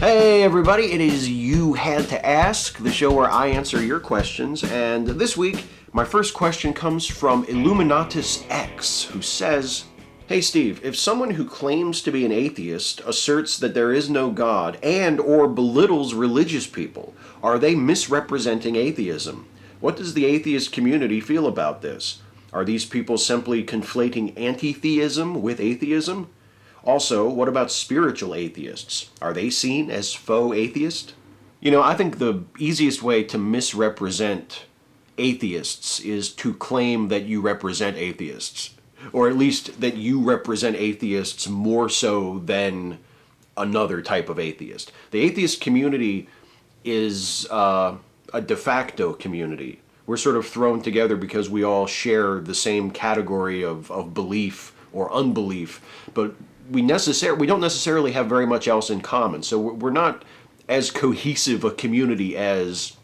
Hey everybody, it is You Had to Ask, the show where I answer your questions, and this week my first question comes from Illuminatus X, who says, Hey Steve, if someone who claims to be an atheist asserts that there is no God and or belittles religious people, are they misrepresenting atheism? What does the atheist community feel about this? Are these people simply conflating anti-theism with atheism? Also, what about spiritual atheists? Are they seen as faux atheists? I think the easiest way to misrepresent atheists is to claim that you represent atheists. Or at least that you represent atheists more so than another type of atheist. The atheist community is a de facto community. We're sort of thrown together because we all share the same category of belief or unbelief, but we don't necessarily have very much else in common. So we're not as cohesive a community as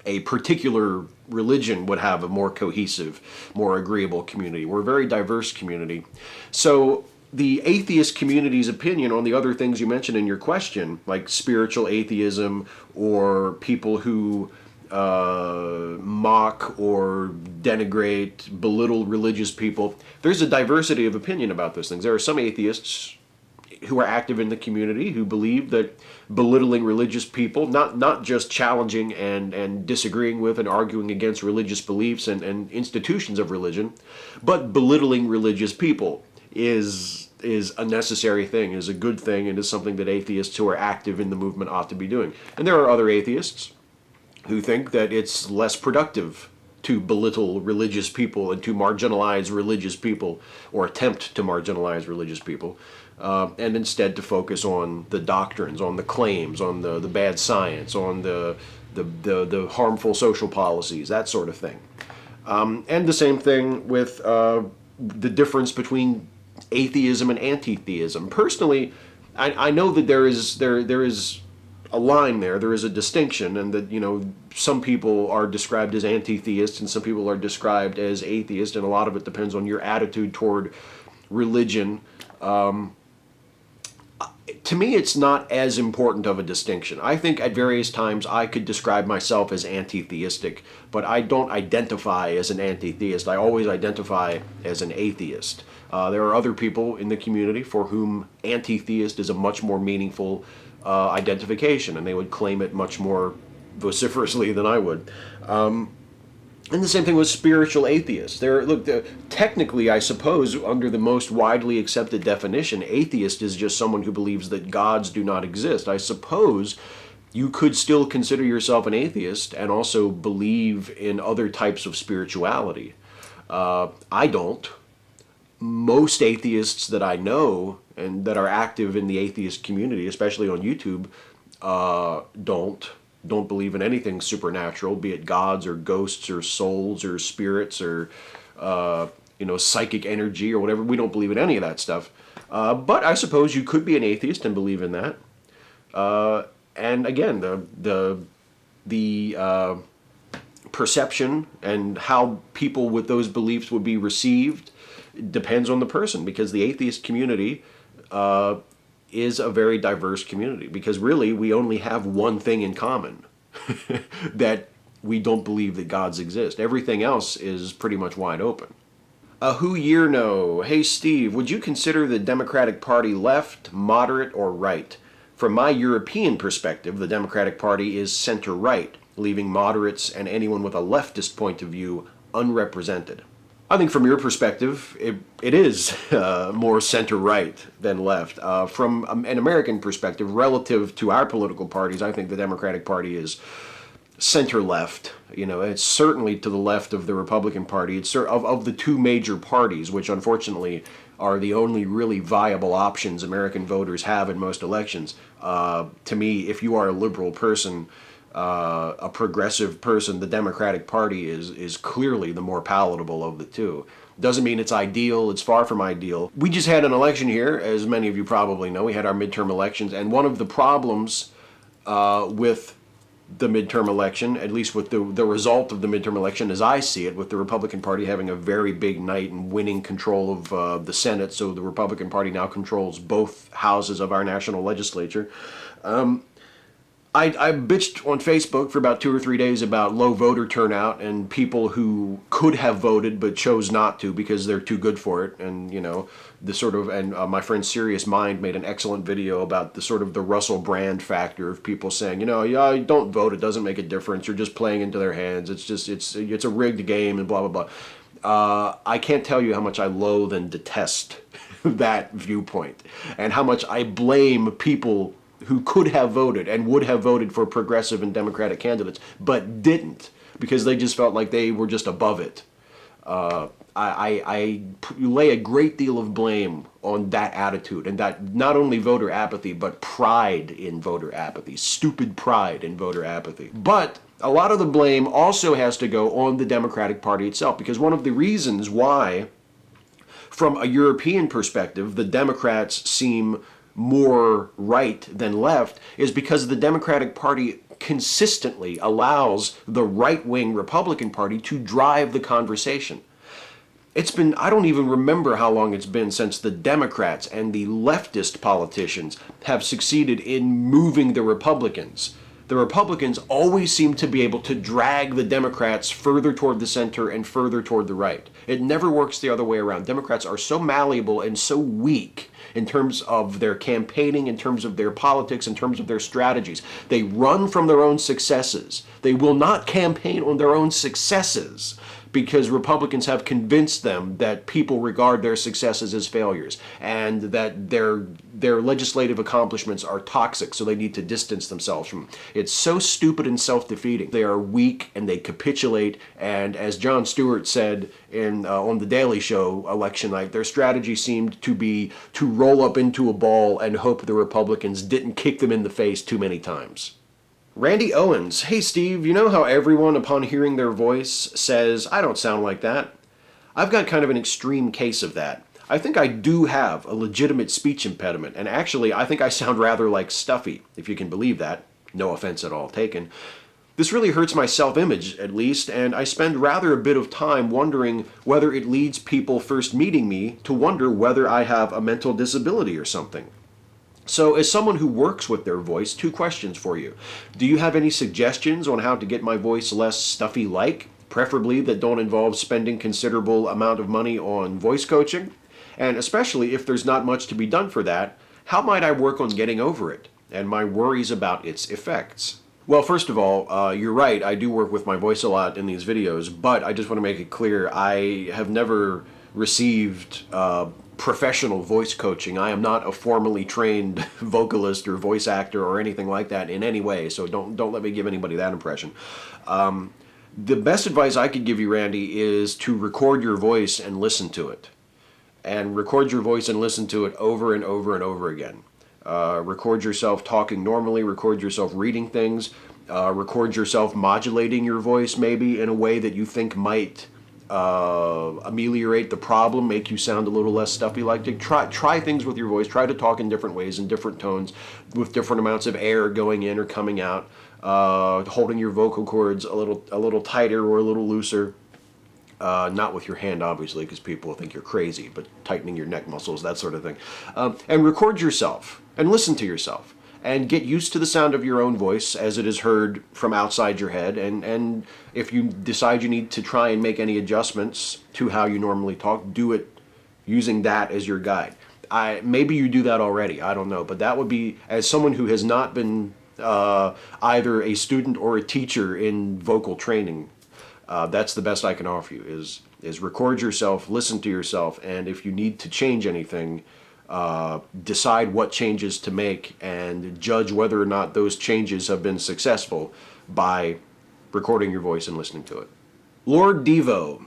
a particular religion would have a more cohesive, more agreeable community. We're a very diverse community. So the atheist community's opinion on the other things you mentioned in your question, like spiritual atheism or people who mock or denigrate, belittle religious people. There's a diversity of opinion about those things. There are some atheists who are active in the community who believe that belittling religious people, not just challenging and disagreeing with and arguing against religious beliefs and institutions of religion, but belittling religious people is a necessary thing, is a good thing, and is something that atheists who are active in the movement ought to be doing. And there are other atheists who think that it's less productive to belittle religious people and to marginalize religious people or attempt to marginalize religious people, and instead to focus on the doctrines, on the claims, on the bad science, on the harmful social policies, that sort of thing. And the same thing with the difference between atheism and anti-theism. Personally, I know that there is a line there is a distinction, and that, some people are described as anti-theists and some people are described as atheists, and a lot of it depends on your attitude toward religion. To me, it's not as important of a distinction. I think at various times I could describe myself as anti-theistic, but I don't identify as an anti-theist. I always identify as an atheist. There are other people in the community for whom anti-theist is a much more meaningful identification, and they would claim it much more vociferously than I would. And the same thing with spiritual atheists. Technically, I suppose, under the most widely accepted definition, atheist is just someone who believes that gods do not exist. I suppose you could still consider yourself an atheist and also believe in other types of spirituality. I don't. Most atheists that I know and that are active in the atheist community, especially on YouTube, don't believe in anything supernatural, be it gods or ghosts or souls or spirits or psychic energy or whatever. We don't believe in any of that stuff. But I suppose you could be an atheist and believe in that. And again, the perception and how people with those beliefs would be received depends on the person, because the atheist community is a very diverse community, because really we only have one thing in common, that we don't believe that gods exist. Everything else is pretty much wide open. Who year no? Hey Steve, would you consider the Democratic Party left, moderate, or right? From my European perspective, the Democratic Party is center-right, leaving moderates and anyone with a leftist point of view unrepresented. I think from your perspective, it is more center-right than left. From an American perspective, relative to our political parties, I think the Democratic Party is center-left. It's certainly to the left of the Republican Party. It's of the two major parties, which unfortunately are the only really viable options American voters have in most elections. To me, if you are a liberal person, a progressive person, the Democratic Party is clearly the more palatable of the two. Doesn't mean it's ideal. It's far from ideal. We just had an election here, as many of you probably know. We had our midterm elections, and one of the problems with the midterm election, at least with the result of the midterm election as I see it, with the Republican Party having a very big night and winning control of the Senate, so the Republican Party now controls both houses of our national legislature. I bitched on Facebook for about 2 or 3 days about low voter turnout and people who could have voted but chose not to because they're too good for it. And, you know, the sort of, and my friend SiriusMined made an excellent video about the sort of the Russell Brand factor of people saying, you know, yeah, don't vote, it doesn't make a difference, you're just playing into their hands, it's just, it's a rigged game and blah, blah, blah. I can't tell you how much I loathe and detest that viewpoint and how much I blame people who could have voted and would have voted for progressive and democratic candidates, but didn't because they just felt like they were just above it. I lay a great deal of blame on that attitude and that not only voter apathy, but pride in voter apathy, stupid pride in voter apathy. But a lot of the blame also has to go on the Democratic Party itself, because one of the reasons why, from a European perspective, the Democrats seem more right than left is because the Democratic Party consistently allows the right-wing Republican Party to drive the conversation. It's been, I don't even remember how long it's been since the Democrats and the leftist politicians have succeeded in moving the Republicans. The Republicans always seem to be able to drag the Democrats further toward the center and further toward the right. It never works the other way around. Democrats are so malleable and so weak in terms of their campaigning, in terms of their politics, in terms of their strategies. They run from their own successes. They will not campaign on their own successes because Republicans have convinced them that people regard their successes as failures and that their legislative accomplishments are toxic, so they need to distance themselves from them. It's so stupid and self-defeating. They are weak and they capitulate, and as Jon Stewart said on The Daily Show election night, their strategy seemed to be to roll up into a ball and hope the Republicans didn't kick them in the face too many times. Randy Owens, hey Steve, you know how everyone upon hearing their voice says, I don't sound like that? I've got kind of an extreme case of that. I think I do have a legitimate speech impediment, and actually I think I sound rather like Stuffy, if you can believe that. No offense at all taken. This really hurts my self-image, at least, and I spend rather a bit of time wondering whether it leads people first meeting me to wonder whether I have a mental disability or something. So, as someone who works with their voice, 2 questions for you. Do you have any suggestions on how to get my voice less stuffy-like, preferably that don't involve spending considerable amount of money on voice coaching? And especially if there's not much to be done for that, how might I work on getting over it and my worries about its effects? Well, first of all, you're right, I do work with my voice a lot in these videos, but I just want to make it clear, I have never received professional voice coaching. I am not a formally trained vocalist or voice actor or anything like that in any way, so don't let me give anybody that impression. The best advice I could give you, Randy, is to record your voice and listen to it. And record your voice and listen to it over and over and over again. Record yourself talking normally, record yourself reading things, record yourself modulating your voice maybe in a way that you think might ameliorate the problem, make you sound a little less stuffy. Like to try things with your voice. Try to talk in different ways, in different tones, with different amounts of air going in or coming out. Holding your vocal cords a little tighter or a little looser. Not with your hand, obviously, because people will think you're crazy, but tightening your neck muscles, that sort of thing. And record yourself and listen to yourself. And get used to the sound of your own voice as it is heard from outside your head. And if you decide you need to try and make any adjustments to how you normally talk, do it using that as your guide. Maybe you do that already, I don't know. But that would be, as someone who has not been either a student or a teacher in vocal training, that's the best I can offer you, is record yourself, listen to yourself, and if you need to change anything, decide what changes to make and judge whether or not those changes have been successful by recording your voice and listening to it. Lord Devo,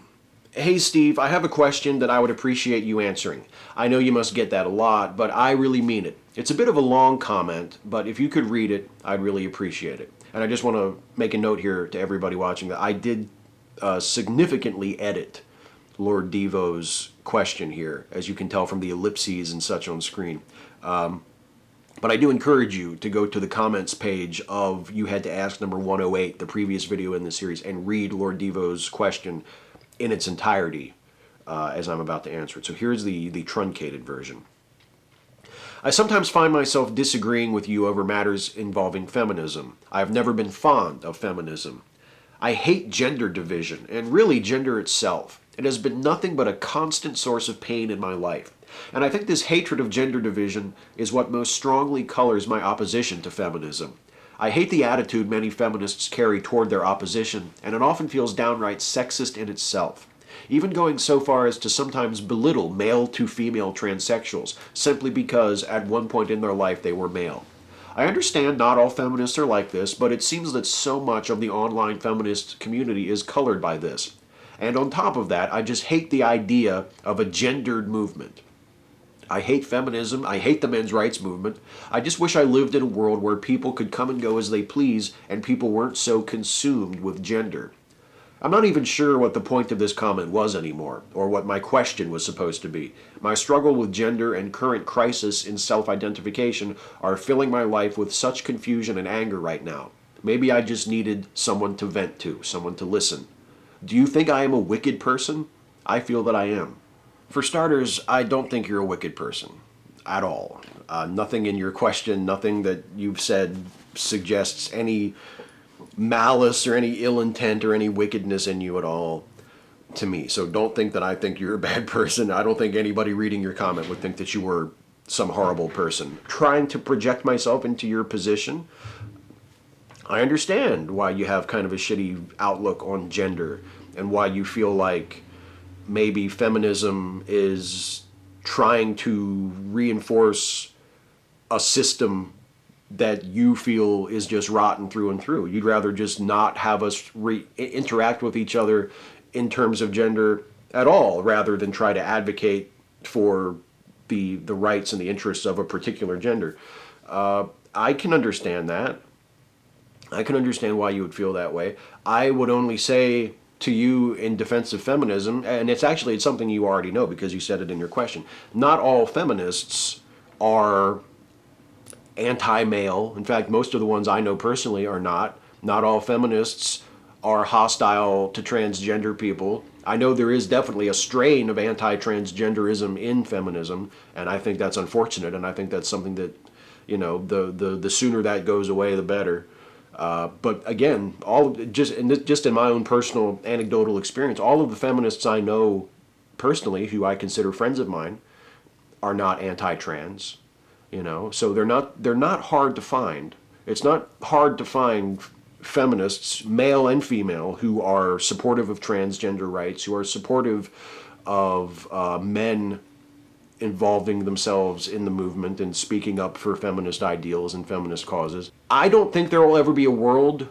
hey Steve, I have a question that I would appreciate you answering. I know you must get that a lot, but I really mean it. It's a bit of a long comment, but if you could read it, I'd really appreciate it. And I just want to make a note here to everybody watching that I did significantly edit Lord Devo's question here, as you can tell from the ellipses and such on screen. But I do encourage you to go to the comments page of You Had to Ask number 108, the previous video in the series, and read Lord Devo's question in its entirety as I'm about to answer it. So here's the truncated version. I sometimes find myself disagreeing with you over matters involving feminism. I have never been fond of feminism. I hate gender division, and really gender itself. It has been nothing but a constant source of pain in my life. And I think this hatred of gender division is what most strongly colors my opposition to feminism. I hate the attitude many feminists carry toward their opposition, and it often feels downright sexist in itself, even going so far as to sometimes belittle male-to-female transsexuals simply because at one point in their life they were male. I understand not all feminists are like this, but it seems that so much of the online feminist community is colored by this. And on top of that, I just hate the idea of a gendered movement. I hate feminism. I hate the men's rights movement. I just wish I lived in a world where people could come and go as they please and people weren't so consumed with gender. I'm not even sure what the point of this comment was anymore, or what my question was supposed to be. My struggle with gender and current crisis in self-identification are filling my life with such confusion and anger right now. Maybe I just needed someone to vent to, someone to listen. Do you think I am a wicked person? I feel that I am. For starters, I don't think you're a wicked person. At all. Nothing in your question, nothing that you've said suggests any malice or any ill intent or any wickedness in you at all to me. So don't think that I think you're a bad person. I don't think anybody reading your comment would think that you were some horrible person. Trying to project myself into your position, I understand why you have kind of a shitty outlook on gender and why you feel like maybe feminism is trying to reinforce a system that you feel is just rotten through and through. You'd rather just not have us interact with each other in terms of gender at all, rather than try to advocate for the rights and the interests of a particular gender. I can understand that. I can understand why you would feel that way. I would only say to you in defense of feminism, and it's something you already know because you said it in your question, not all feminists are anti-male. In fact, most of the ones I know personally are not. Not all feminists are hostile to transgender people. I know there is definitely a strain of anti-transgenderism in feminism, and I think that's unfortunate, and I think that's something that, the sooner that goes away, the better. But again, just in my own personal anecdotal experience, all of the feminists I know personally, who I consider friends of mine, are not anti-trans. So they're not hard to find. It's not hard to find feminists, male and female, who are supportive of transgender rights, who are supportive of men involving themselves in the movement and speaking up for feminist ideals and feminist causes. I don't think there will ever be a world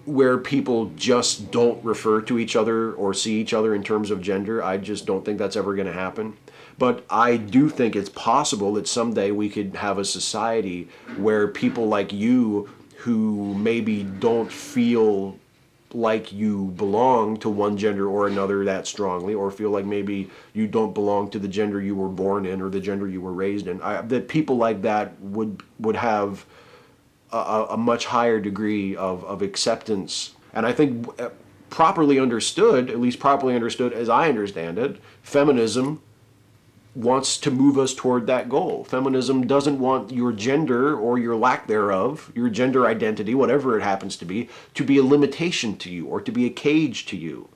where people just don't refer to each other or see each other in terms of gender. I just don't think that's ever going to happen. But I do think it's possible that someday we could have a society where people like you, who maybe don't feel like you belong to one gender or another that strongly, or feel like maybe you don't belong to the gender you were born in or the gender you were raised in, that people like that would have a much higher degree of acceptance. And I think properly understood, at least properly understood as I understand it, feminism wants to move us toward that goal. Feminism doesn't want your gender or your lack thereof, your gender identity, whatever it happens to be a limitation to you or to be a cage to you.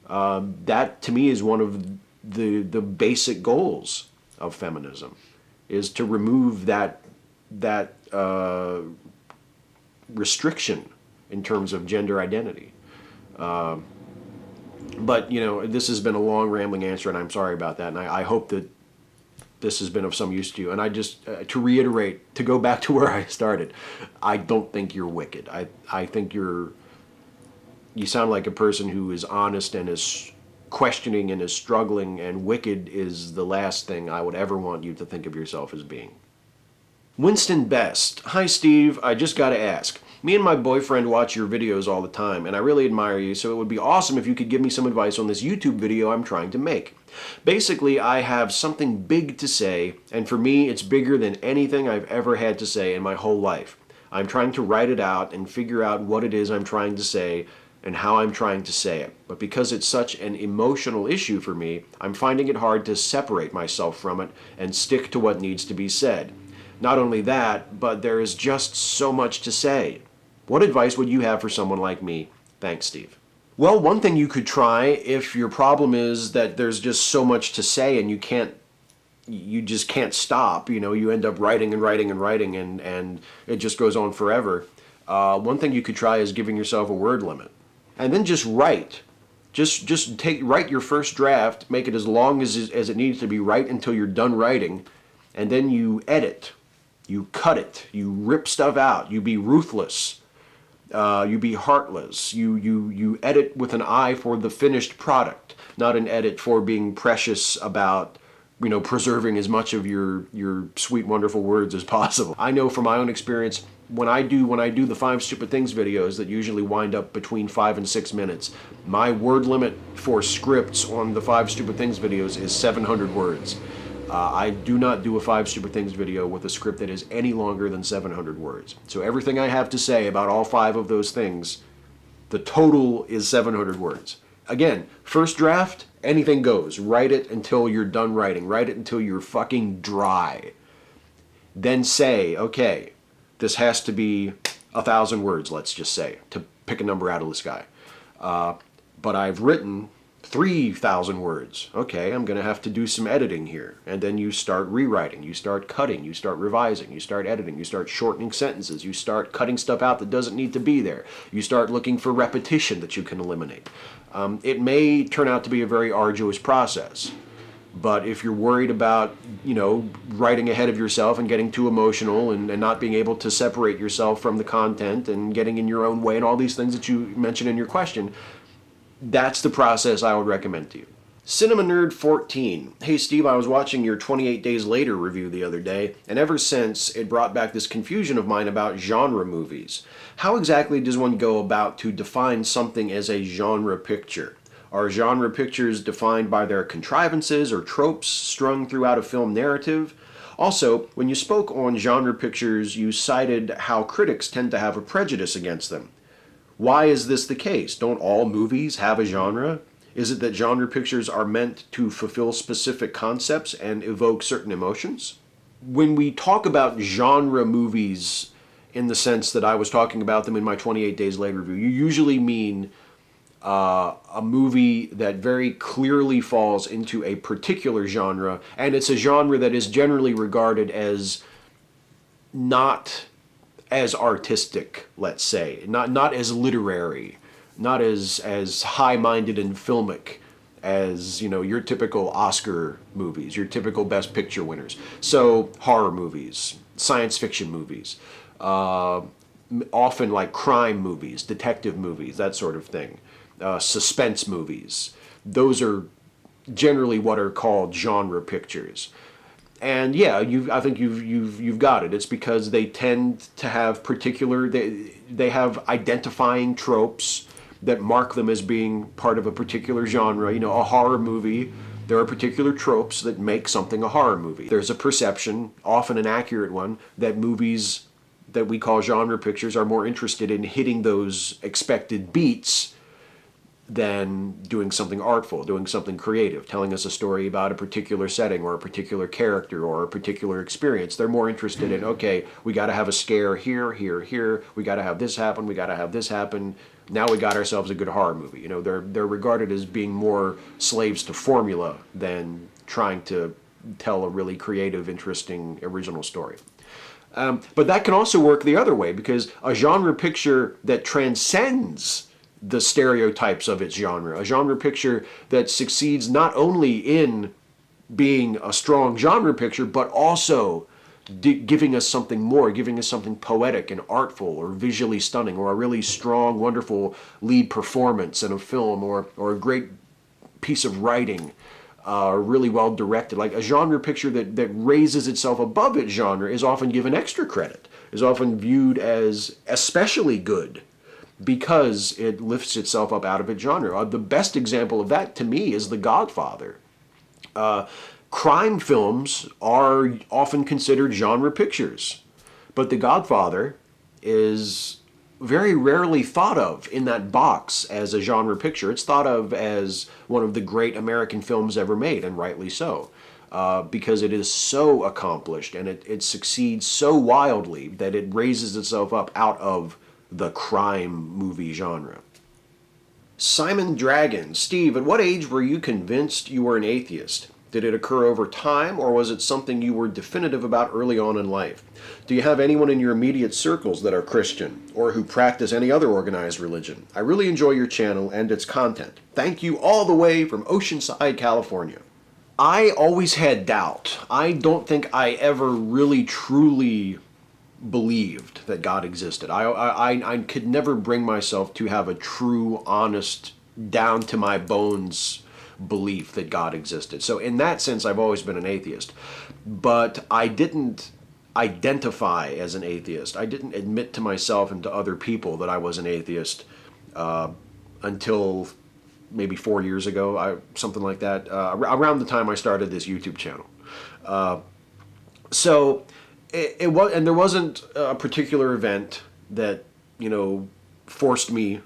That, to me, is one of the basic goals of feminism, is to remove that restriction in terms of gender identity. But, this has been a long, rambling answer, and I'm sorry about that. And I hope that this has been of some use to you. And I just, to reiterate, to go back to where I started, I don't think you're wicked. I think you sound like a person who is honest and is questioning and is struggling, and wicked is the last thing I would ever want you to think of yourself as being. Winston Best. Hi, Steve. I just got to ask. Me and my boyfriend watch your videos all the time, and I really admire you, so it would be awesome if you could give me some advice on this YouTube video I'm trying to make. Basically, I have something big to say, and for me, it's bigger than anything I've ever had to say in my whole life. I'm trying to write it out and figure out what it is I'm trying to say and how I'm trying to say it. But because it's such an emotional issue for me, I'm finding it hard to separate myself from it and stick to what needs to be said. Not only that, but there is just so much to say. What advice would you have for someone like me? Thanks, Steve. Well, one thing you could try, if your problem is that there's just so much to say and you just can't stop, you end up writing and writing and writing and it just goes on forever. One thing you could try is giving yourself a word limit. And then just write. Just write your first draft, make it as long as it needs to be, right until you're done writing, and then you edit. You cut it. You rip stuff out. You be ruthless. You be heartless. You edit with an eye for the finished product, not an edit for being precious about preserving as much of your sweet, wonderful words as possible. I know from my own experience, when I do the 5 Stupid Things videos that usually wind up between 5 and 6 minutes, my word limit for scripts on the 5 Stupid Things videos is 700 words. I do not do a 5 Stupid Things video with a script that is any longer than 700 words. So everything I have to say about all 5 of those things, the total is 700 words. Again, first draft, anything goes. Write it until you're done writing. Write it until you're fucking dry. Then say, okay, this has to be 1,000 words, let's just say, to pick a number out of the sky. But I've written 3,000 words. Okay, I'm going to have to do some editing here. And then you start rewriting, you start cutting, you start revising, you start editing, you start shortening sentences, you start cutting stuff out that doesn't need to be there. You start looking for repetition that you can eliminate. It may turn out to be a very arduous process. But if you're worried about, writing ahead of yourself and getting too emotional and not being able to separate yourself from the content and getting in your own way and all these things that you mentioned in your question, that's the process I would recommend to you. Cinema Nerd 14. Hey Steve, I was watching your 28 Days Later review the other day, and ever since it brought back this confusion of mine about genre movies. How exactly does one go about to define something as a genre picture? Are genre pictures defined by their contrivances or tropes strung throughout a film narrative? Also, when you spoke on genre pictures, you cited how critics tend to have a prejudice against them. Why is this the case? Don't all movies have a genre? Is it that genre pictures are meant to fulfill specific concepts and evoke certain emotions? When we talk about genre movies in the sense that I was talking about them in my 28 Days Later review, you usually mean a movie that very clearly falls into a particular genre, and it's a genre that is generally regarded as not as artistic, let's say, not as literary, not as high-minded and filmic as your typical Oscar movies, your typical Best Picture winners. So horror movies, science fiction movies, often like crime movies, detective movies, that sort of thing. Suspense movies. Those are generally what are called genre pictures. And yeah, I think you've got it. It's because they tend to have they have identifying tropes that mark them as being part of a particular genre. A horror movie, there are particular tropes that make something a horror movie. There's a perception, often an accurate one, that movies that we call genre pictures are more interested in hitting those expected beats than doing something artful, doing something creative, telling us a story about a particular setting or a particular character or a particular experience. They're more interested in, okay, we got to have a scare here, here, here. We got to have this happen. We got to have this happen. Now we got ourselves a good horror movie. They're regarded as being more slaves to formula than trying to tell a really creative, interesting, original story. But that can also work the other way, because a genre picture that transcends the stereotypes of its genre, a genre picture that succeeds not only in being a strong genre picture, but also giving us something more, giving us something poetic and artful or visually stunning, or a really strong, wonderful lead performance in a film, or a great piece of writing, really well directed. Like a genre picture that raises itself above its genre is often given extra credit. is often viewed as especially good because it lifts itself up out of its genre. The best example of that to me is The Godfather. Crime films are often considered genre pictures, but The Godfather is very rarely thought of in that box as a genre picture. It's thought of as one of the great American films ever made, and rightly so, because it is so accomplished and it succeeds so wildly that it raises itself up out of the crime movie genre. Simon Dragon. Steve, at what age were you convinced you were an atheist? Did it occur over time, or was it something you were definitive about early on in life? Do you have anyone in your immediate circles that are Christian, or who practice any other organized religion? I really enjoy your channel and its content. Thank you all the way from Oceanside, California. I always had doubt. I don't think I ever really truly believed that God existed. I could never bring myself to have a true, honest, down to my bones belief that God existed. So in that sense, I've always been an atheist. But I didn't identify as an atheist. I didn't admit to myself and to other people that I was an atheist until maybe 4 years ago, something like that, around the time I started this YouTube channel. So it was, and there wasn't a particular event that, forced me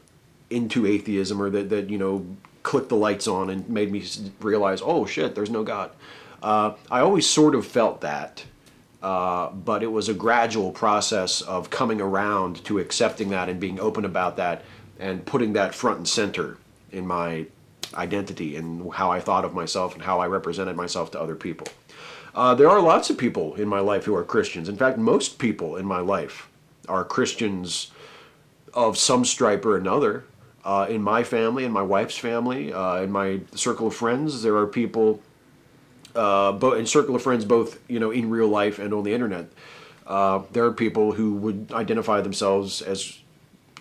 into atheism, or that clicked the lights on and made me realize, oh shit, there's no God. I always sort of felt that, but it was a gradual process of coming around to accepting that and being open about that and putting that front and center in my identity and how I thought of myself and how I represented myself to other people. There are lots of people in my life who are Christians. In fact, most people in my life are Christians of some stripe or another. In my family, in my wife's family, in my circle of friends, there are people, in circle of friends, both in real life and on the internet. There are people who would identify themselves as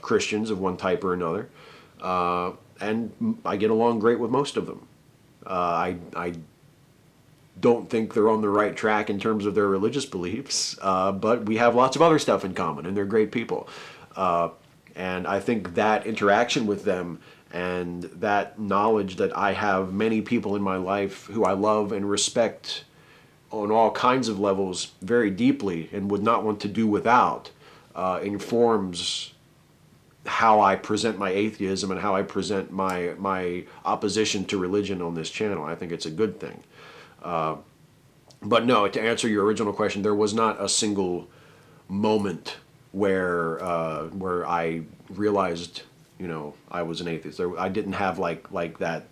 Christians of one type or another, and I get along great with most of them. I don't think they're on the right track in terms of their religious beliefs, but we have lots of other stuff in common, and they're great people. And I think that interaction with them and that knowledge that I have many people in my life who I love and respect on all kinds of levels very deeply and would not want to do without, informs how I present my atheism and how I present my opposition to religion on this channel. I think it's a good thing. But no, to answer your original question, there was not a single moment where I realized, I was an atheist. I didn't have like that,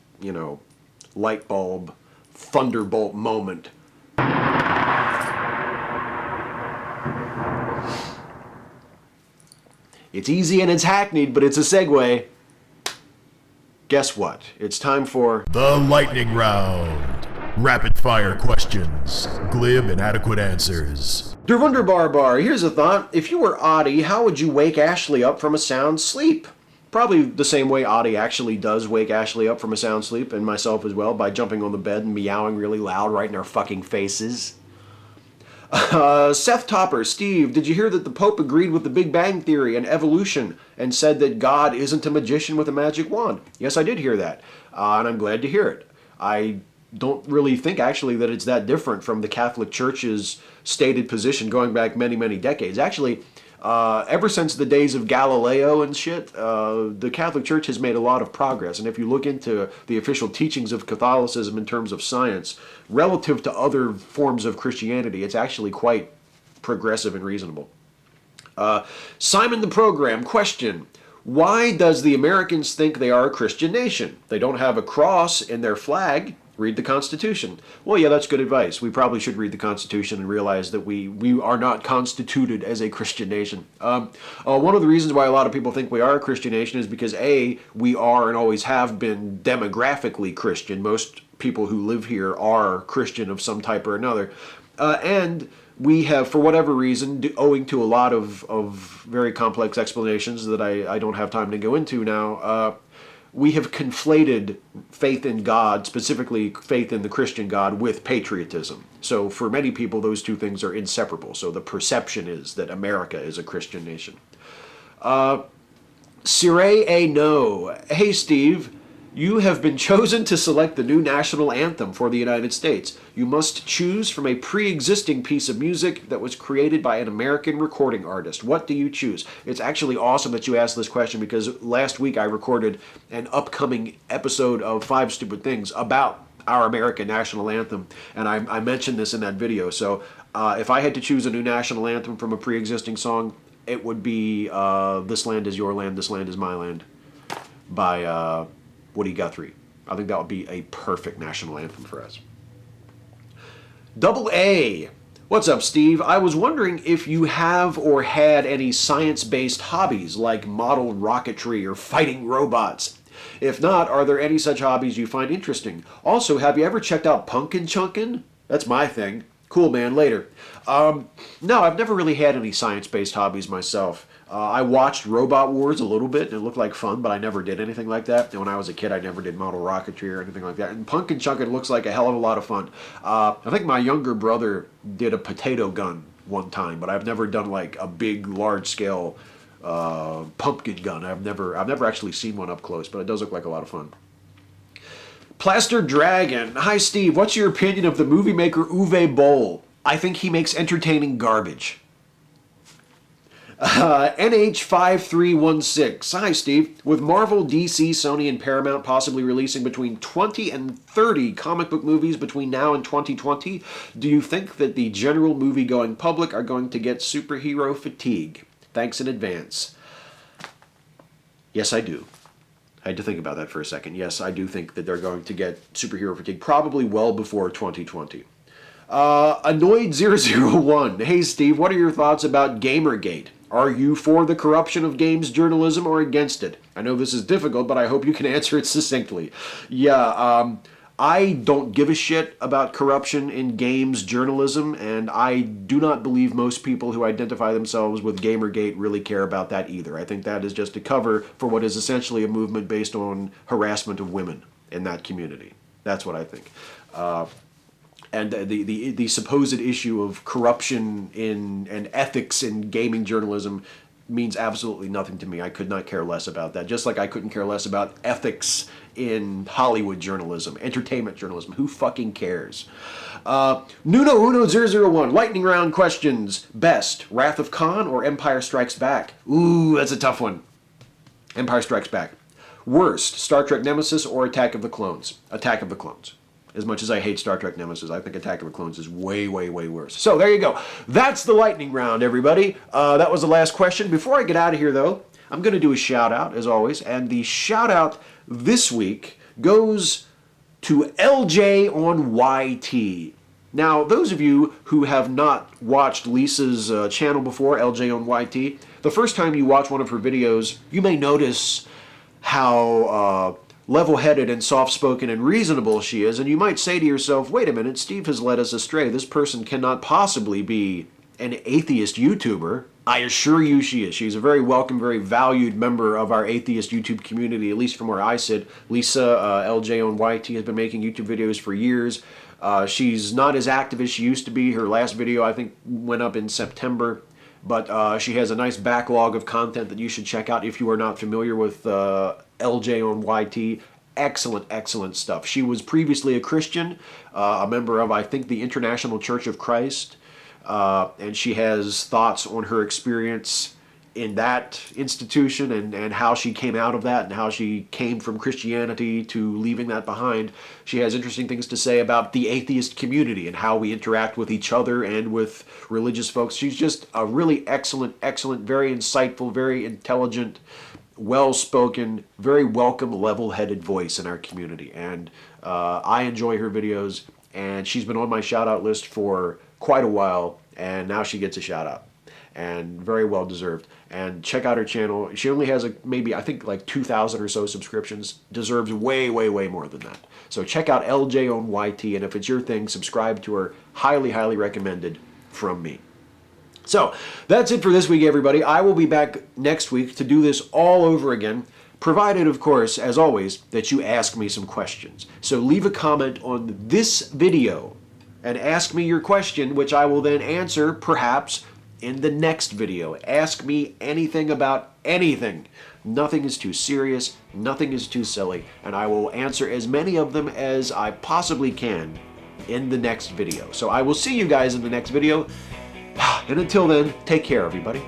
light bulb, thunderbolt moment. It's easy and it's hackneyed, but it's a segue. Guess what? It's time for the lightning round. Rapid fire questions, glib and adequate answers. Der Wunderbar Bar, here's a thought. If you were Audie, how would you wake Ashley up from a sound sleep? Probably the same way Audie actually does wake Ashley up from a sound sleep, and myself as well, by jumping on the bed and meowing really loud right in our fucking faces. Seth Topper, Steve, did you hear that the Pope agreed with the Big Bang Theory and evolution and said that God isn't a magician with a magic wand? Yes, I did hear that, and I'm glad to hear it. I don't really think actually that it's that different from the Catholic Church's stated position going back many, many decades. Actually, ever since the days of Galileo and shit, the Catholic Church has made a lot of progress. And if you look into the official teachings of Catholicism in terms of science, relative to other forms of Christianity, it's actually quite progressive and reasonable. Simon the Program, question. Why does the Americans think they are a Christian nation? They don't have a cross in their flag. Read the Constitution. Well, yeah, that's good advice. We probably should read the Constitution and realize that we are not constituted as a Christian nation. One of the reasons why a lot of people think we are a Christian nation is because, A, we are and always have been demographically Christian. Most people who live here are Christian of some type or another. And we have, for whatever reason, owing to a lot of very complex explanations that I don't have time to go into now, we have conflated faith in God, specifically faith in the Christian God, with patriotism. So for many people, those two things are inseparable. So the perception is that America is a Christian nation. Sire A. No. Hey, Steve. You have been chosen to select the new national anthem for the United States. You must choose from a pre-existing piece of music that was created by an American recording artist. What do you choose? It's actually awesome that you asked this question because last week I recorded an upcoming episode of 5 Stupid Things about our American national anthem, and I mentioned this in that video. So if I had to choose a new national anthem from a pre-existing song, it would be This Land Is Your Land, This Land Is My Land by Woody Guthrie. I think that would be a perfect national anthem for us. Double A. What's up, Steve? I was wondering if you have or had any science-based hobbies like model rocketry or fighting robots. If not, are there any such hobbies you find interesting? Also, have you ever checked out Punkin' Chunkin'? That's my thing. Cool, man. Later. No, I've never really had any science-based hobbies myself. I watched Robot Wars a little bit, and it looked like fun, but I never did anything like that. And when I was a kid, I never did model rocketry or anything like that. And Punkin' Chunkin' looks like a hell of a lot of fun. I think my younger brother did a potato gun one time, but I've never done like a big, large-scale pumpkin gun. I've never actually seen one up close, but it does look like a lot of fun. Plaster Dragon. Hi, Steve. What's your opinion of the movie maker Uwe Boll? I think he makes entertaining garbage. NH5316. Hi, Steve. With Marvel, DC, Sony, and Paramount possibly releasing between 20 and 30 comic book movies between now and 2020, do you think that the general movie-going public are going to get superhero fatigue? Thanks in advance. Yes, I do. I had to think about that for a second. Yes, I do think that they're going to get superhero fatigue probably well before 2020. Annoyed001. Hey, Steve, what are your thoughts about Gamergate? Are you for the corruption of games journalism or against it? I know this is difficult, but I hope you can answer it succinctly. Yeah, I don't give a shit about corruption in games journalism, and I do not believe most people who identify themselves with Gamergate really care about that either. I think that is just a cover for what is essentially a movement based on harassment of women in that community. That's what I think. And the supposed issue of corruption and ethics in gaming journalism means absolutely nothing to me. I could not care less about that. Just like I couldn't care less about ethics in Hollywood journalism, entertainment journalism. Who fucking cares? Nuno001, lightning round questions. Best, Wrath of Khan or Empire Strikes Back? Ooh, that's a tough one. Empire Strikes Back. Worst, Star Trek Nemesis or Attack of the Clones? Attack of the Clones. As much as I hate Star Trek Nemesis, I think Attack of the Clones is way, way, way worse. So there you go. That's the lightning round, everybody. That was the last question. Before I get out of here, though, I'm going to do a shout-out, as always. And the shout-out this week goes to LjonYT. Now, those of you who have not watched Lisa's channel before, LjonYT, the first time you watch one of her videos, you may notice how level-headed and soft-spoken and reasonable she is, and you might say to yourself, wait a minute, Steve has led us astray. This person cannot possibly be an atheist YouTuber. I assure you she is. She's a very welcome, very valued member of our atheist YouTube community, at least from where I sit. Lisa, LjonYT, has been making YouTube videos for years. She's not as active as she used to be. Her last video, I think, went up in September. But she has a nice backlog of content that you should check out if you are not familiar with LjonYT. Excellent, excellent stuff. She was previously a Christian, a member of, I think, the International Church of Christ. And she has thoughts on her experience in that institution and how she came out of that and how she came from Christianity to leaving that behind. She has interesting things to say about the atheist community and how we interact with each other and with religious folks. She's just a really excellent, excellent, very insightful, very intelligent, well-spoken, very welcome, level-headed voice in our community. And I enjoy her videos, and she's been on my shout-out list for quite a while, and now she gets a shout-out. And very well deserved. And check out her channel. She only has maybe, I think, like 2,000 or so subscriptions. Deserves way, way, way more than that. So check out LjonYT, and if it's your thing, subscribe to her. Highly, highly recommended from me. So that's it for this week, everybody. I will be back next week to do this all over again. Provided, of course, as always, that you ask me some questions. So leave a comment on this video and ask me your question, which I will then answer, perhaps, in the next video. Ask me anything about anything. Nothing is too serious, nothing is too silly, and I will answer as many of them as I possibly can in the next video. So I will see you guys in the next video, and until then, take care, everybody.